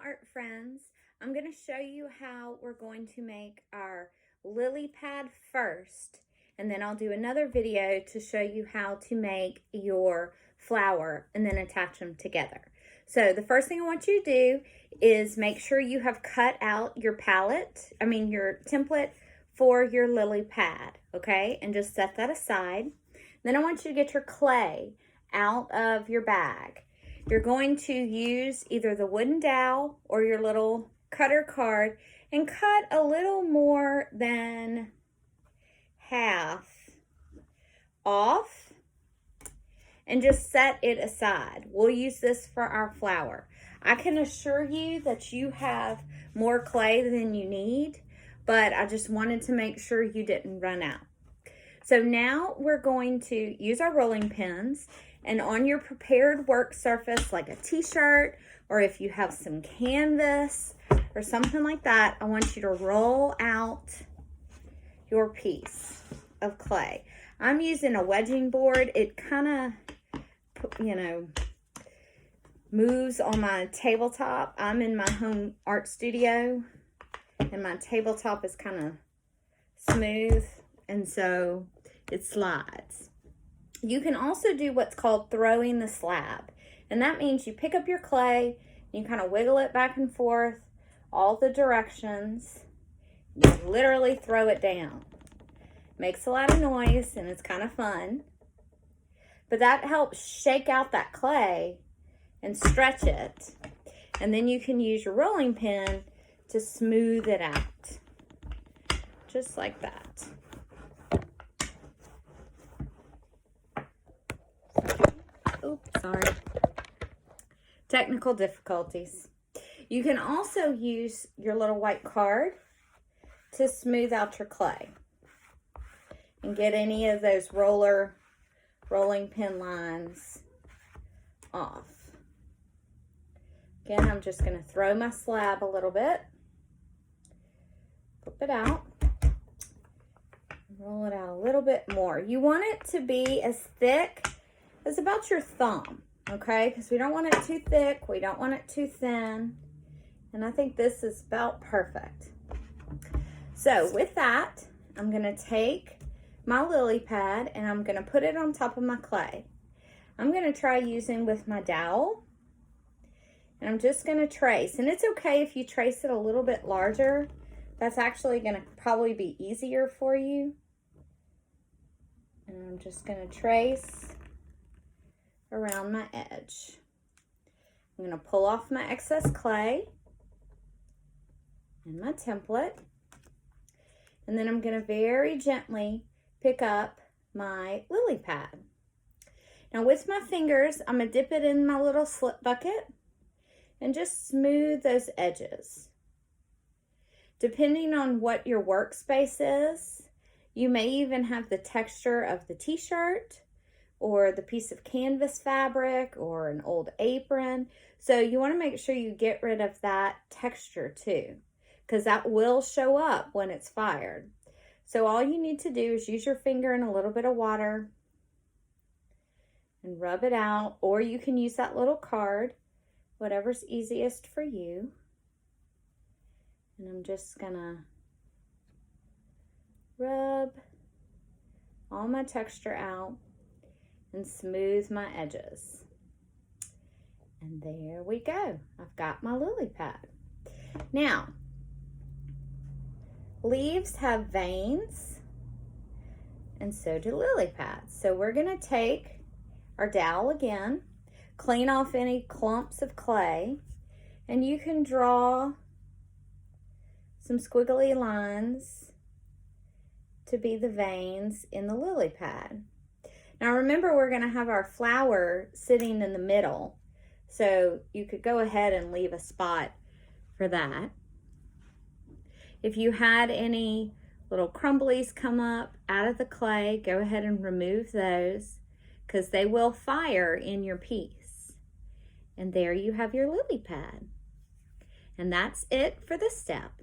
art friends. I'm going to show you how we're going to make our lily pad first, and then I'll do another video to show you how to make your flower and then attach them together. So the first thing I want you to do is make sure you have cut out your your template for your lily pad, okay? And just set that aside. Then I want you to get your clay out of your bag. You're going to use either the wooden dowel or your little cutter card and cut a little more than half off and just set it aside. We'll use this for our flower. I can assure you that you have more clay than you need, but I just wanted to make sure you didn't run out. So now we're going to use our rolling pins, and on your prepared work surface like a t-shirt, or if you have some canvas or something like that, I want you to roll out your piece of clay. I'm using a wedging board. It kind of, moves on my tabletop. I'm in my home art studio, and my tabletop is kind of smooth, and so it slides. You can also do what's called throwing the slab, and that means you pick up your clay, and you kind of wiggle it back and forth all the directions. You literally throw it down. Makes a lot of noise, and it's kind of fun, but that helps shake out that clay and stretch it, and then you can use your rolling pin to smooth it out, just like that. Oops, sorry. Technical difficulties. You can also use your little white card to smooth out your clay and get any of those rolling pin lines off. Again, I'm just going to throw my slab a little bit, flip it out, roll it out a little bit more. You want it to be as thick as about your thumb, okay? Because we don't want it too thick, we don't want it too thin, and I think this is about perfect. So with that, I'm going to take my lily pad and I'm going to put it on top of my clay. I'm going to try using with my dowel, and I'm just going to trace, and it's okay if you trace it a little bit larger. That's actually going to probably be easier for you. And I'm just going to trace around my edge. I'm going to pull off my excess clay and my template, and then I'm going to very gently pick up my lily pad. Now with my fingers, I'm going to dip it in my little slip bucket and just smooth those edges. Depending on what your workspace is, you may even have the texture of the t-shirt or the piece of canvas fabric or an old apron. So you want to make sure you get rid of that texture too, because that will show up when it's fired. So all you need to do is use your finger in a little bit of water and rub it out, or you can use that little card, whatever's easiest for you. And I'm just gonna rub all my texture out and smooth my edges. And there we go. I've got my lily pad. Now, leaves have veins, and so do lily pads. So we're going to take our dowel again, clean off any clumps of clay, and you can draw some squiggly lines to be the veins in the lily pad. Now remember, we're going to have our flower sitting in the middle, so you could go ahead and leave a spot for that. If you had any little crumblies come up out of the clay, go ahead and remove those, because they will fire in your piece. And there you have your lily pad. And that's it for this step.